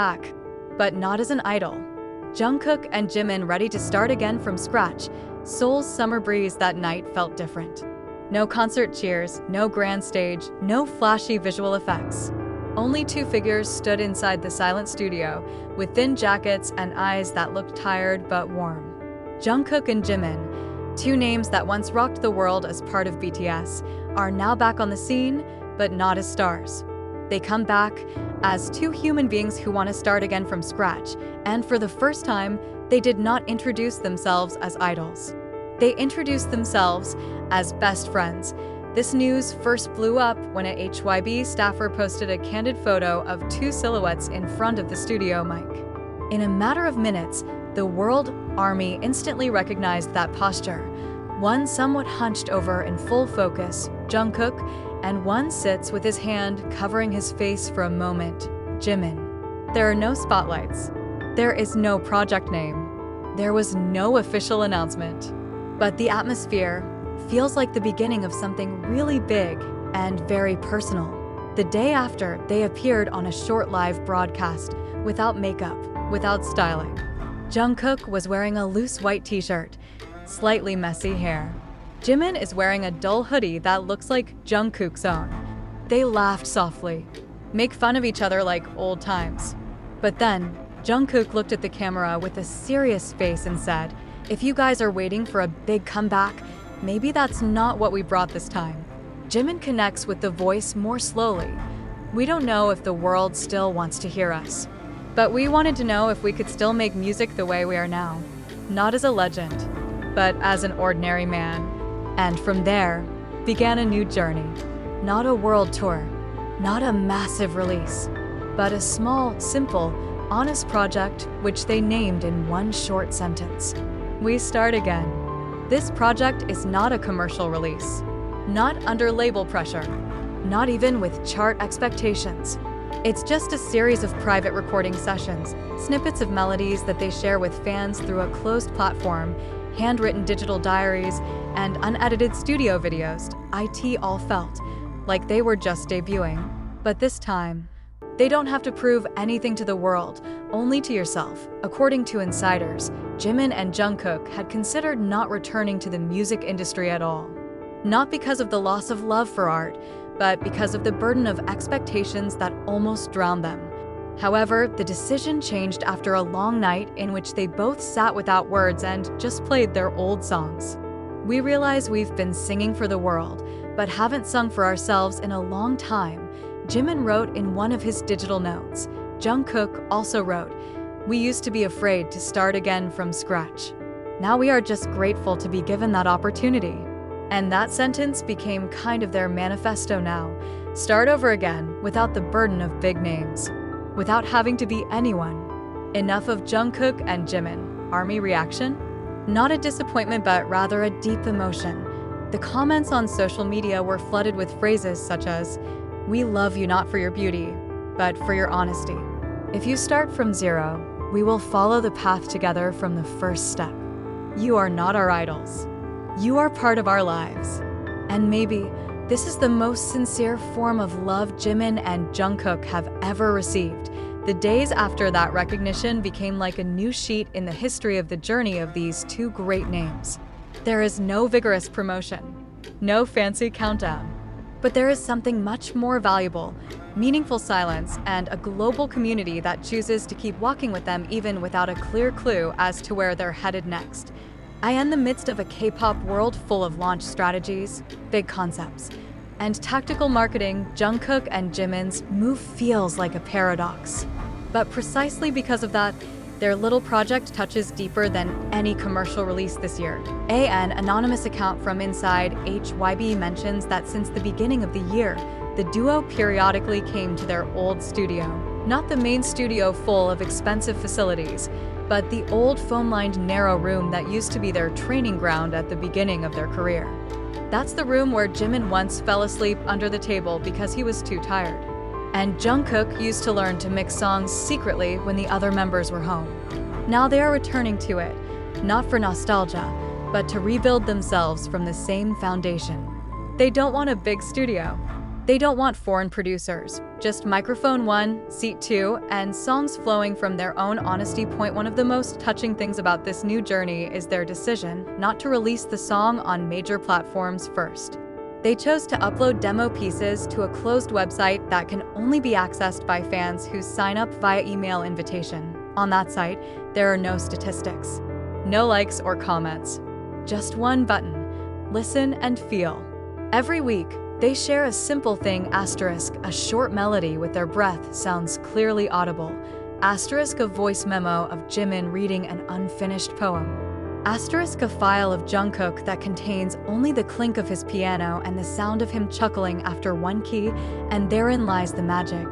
back, but not as an idol. Jungkook and Jimin ready to start again from scratch. Seoul's summer breeze that night felt different. No concert cheers, no grand stage, no flashy visual effects. Only two figures stood inside the silent studio, with thin jackets and eyes that looked tired but warm. Jungkook and Jimin, two names that once rocked the world as part of BTS, are now back on the scene, but not as stars. They come back as two human beings who want to start again from scratch, and for the first time, they did not introduce themselves as idols. They introduced themselves as best friends. This news first blew up when a HYB staffer posted a candid photo of two silhouettes in front of the studio mic. In a matter of minutes, the World Army instantly recognized that posture. One somewhat hunched over in full focus, Jungkook, and one sits with his hand covering his face for a moment, Jimin. There are no spotlights. There is no project name. There was no official announcement. But the atmosphere feels like the beginning of something really big and very personal. The day after, they appeared on a short live broadcast, without makeup, without styling. Jungkook was wearing a loose white t-shirt, slightly messy hair. Jimin is wearing a dull hoodie that looks like Jungkook's own. They laughed softly, make fun of each other like old times. But then, Jungkook looked at the camera with a serious face and said, "If you guys are waiting for a big comeback, maybe that's not what we brought this time." Jimin connects with the voice more slowly. "We don't know if the world still wants to hear us, but we wanted to know if we could still make music the way we are now, not as a legend, but as an ordinary man." And from there, began a new journey. Not a world tour, not a massive release, but a small, simple, honest project which they named in one short sentence. "We start again." This project is not a commercial release, not under label pressure, not even with chart expectations. It's just a series of private recording sessions, snippets of melodies that they share with fans through a closed platform, handwritten digital diaries, and unedited studio videos. It all felt like they were just debuting. But this time, they don't have to prove anything to the world, only to yourself. According to insiders, Jimin and Jungkook had considered not returning to the music industry at all. Not because of the loss of love for art, but because of the burden of expectations that almost drowned them. However, the decision changed after a long night in which they both sat without words and just played their old songs. "We realize we've been singing for the world, but haven't sung for ourselves in a long time," Jimin wrote in one of his digital notes. Jungkook also wrote, "We used to be afraid to start again from scratch. Now we are just grateful to be given that opportunity." And that sentence became kind of their manifesto now. Start over again without the burden of big names, without having to be anyone. Enough of Jungkook and Jimin. Army reaction? Not a disappointment, but rather a deep emotion. The comments on social media were flooded with phrases such as, "We love you not for your beauty, but for your honesty. If you start from zero, we will follow the path together from the first step. You are not our idols. You are part of our lives." And maybe this is the most sincere form of love Jimin and Jungkook have ever received. The days after that recognition became like a new sheet in the history of the journey of these two great names. There is no vigorous promotion, no fancy countdown, but there is something much more valuable, meaningful silence, and a global community that chooses to keep walking with them even without a clear clue as to where they're headed next. In the midst of a K-pop world full of launch strategies, big concepts, and tactical marketing, Jungkook and Jimin's move feels like a paradox. But precisely because of that, their little project touches deeper than any commercial release this year. An anonymous account from inside HYB mentions that since the beginning of the year, the duo periodically came to their old studio. Not the main studio full of expensive facilities, but the old foam-lined narrow room that used to be their training ground at the beginning of their career. That's the room where Jimin once fell asleep under the table because he was too tired. And Jungkook used to learn to mix songs secretly when the other members were home. Now they are returning to it, not for nostalgia, but to rebuild themselves from the same foundation. They don't want a big studio. They don't want foreign producers, just microphone 1, seat 2, and songs flowing from their own honesty. One of the most touching things about this new journey is their decision not to release the song on major platforms first. They chose to upload demo pieces to a closed website that can only be accessed by fans who sign up via email invitation. On that site, there are no statistics, no likes or comments, just one button: listen and feel. Every week, they share a simple thing, *, a short melody with their breath sounds clearly audible, *, a voice memo of Jimin reading an unfinished poem, *, a file of Jungkook that contains only the clink of his piano and the sound of him chuckling after one key, and therein lies the magic.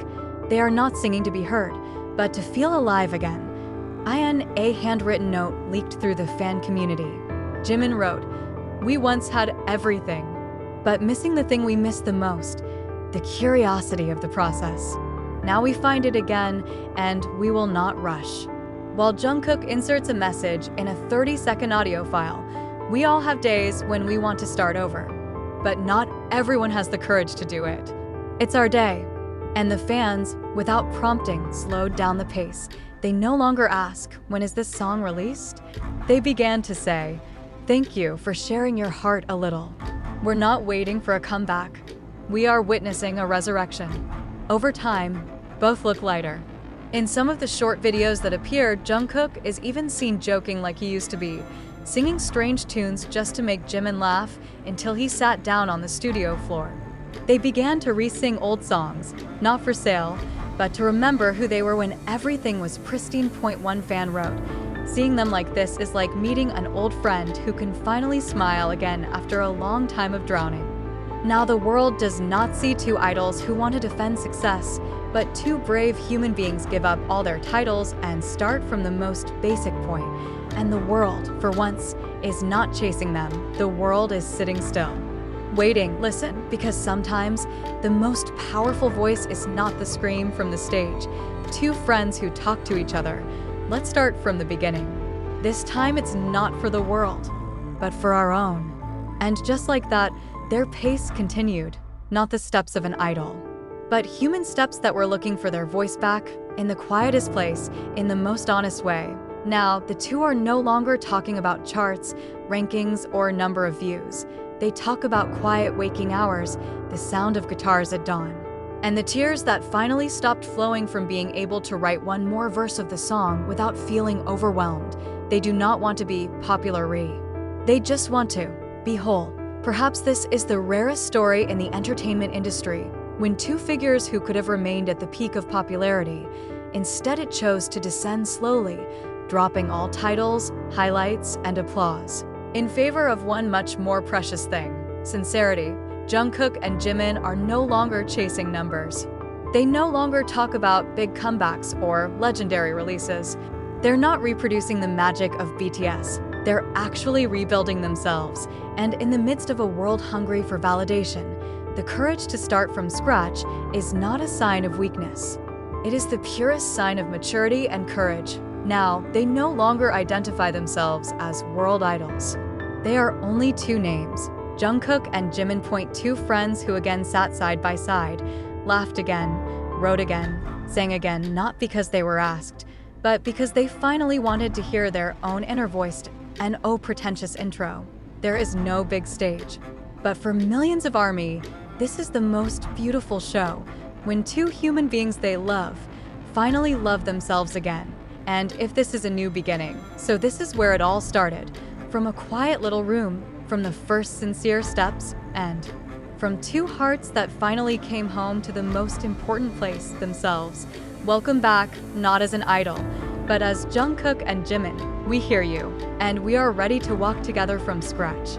They are not singing to be heard, but to feel alive again. A handwritten note leaked through the fan community. Jimin wrote, "We once had everything, but missing the thing we miss the most, the curiosity of the process. Now we find it again, and we will not rush." While Jungkook inserts a message in a 30-second audio file, we all have days when we want to start over. But not everyone has the courage to do it. It's our day. And the fans, without prompting, slowed down the pace. They no longer ask, "When is this song released?" They began to say, "Thank you for sharing your heart a little. We're not waiting for a comeback. We are witnessing a resurrection." Over time, both look lighter. In some of the short videos that appeared, Jungkook is even seen joking like he used to be, singing strange tunes just to make Jimin laugh until he sat down on the studio floor. They began to re-sing old songs, not for sale, but to remember who they were when everything was pristine. One fan wrote, "Seeing them like this is like meeting an old friend who can finally smile again after a long time of drowning." Now the world does not see two idols who want to defend success, but two brave human beings give up all their titles and start from the most basic point. And the world, for once, is not chasing them. The world is sitting still. Waiting, listen, because sometimes the most powerful voice is not the scream from the stage. Two friends who talk to each other. Let's start from the beginning. This time it's not for the world, but for our own. And just like that, their pace continued, not the steps of an idol, but human steps that were looking for their voice back, in the quietest place, in the most honest way. Now, the two are no longer talking about charts, rankings, or number of views. They talk about quiet waking hours, the sound of guitars at dawn, and the tears that finally stopped flowing from being able to write one more verse of the song without feeling overwhelmed. They do not want to be popular. They just want to be whole. Perhaps this is the rarest story in the entertainment industry, when two figures who could have remained at the peak of popularity, instead it chose to descend slowly, dropping all titles, highlights, and applause, in favor of one much more precious thing: sincerity. Jungkook and Jimin are no longer chasing numbers. They no longer talk about big comebacks or legendary releases. They're not reproducing the magic of BTS. They're actually rebuilding themselves, and in the midst of a world hungry for validation, the courage to start from scratch is not a sign of weakness. It is the purest sign of maturity and courage. Now, they no longer identify themselves as world idols. They are only two names, Jungkook and Jimin. Two friends who again sat side by side, laughed again, wrote again, sang again, not because they were asked, but because they finally wanted to hear their own inner voice. And oh, pretentious intro. There is no big stage. But for millions of ARMY, this is the most beautiful show, when two human beings they love finally love themselves again. And if this is a new beginning, so this is where it all started, from a quiet little room, from the first sincere steps, and from two hearts that finally came home to the most important place, themselves. Welcome back, not as an idol, but as Jungkook and Jimin. We hear you, and we are ready to walk together from scratch.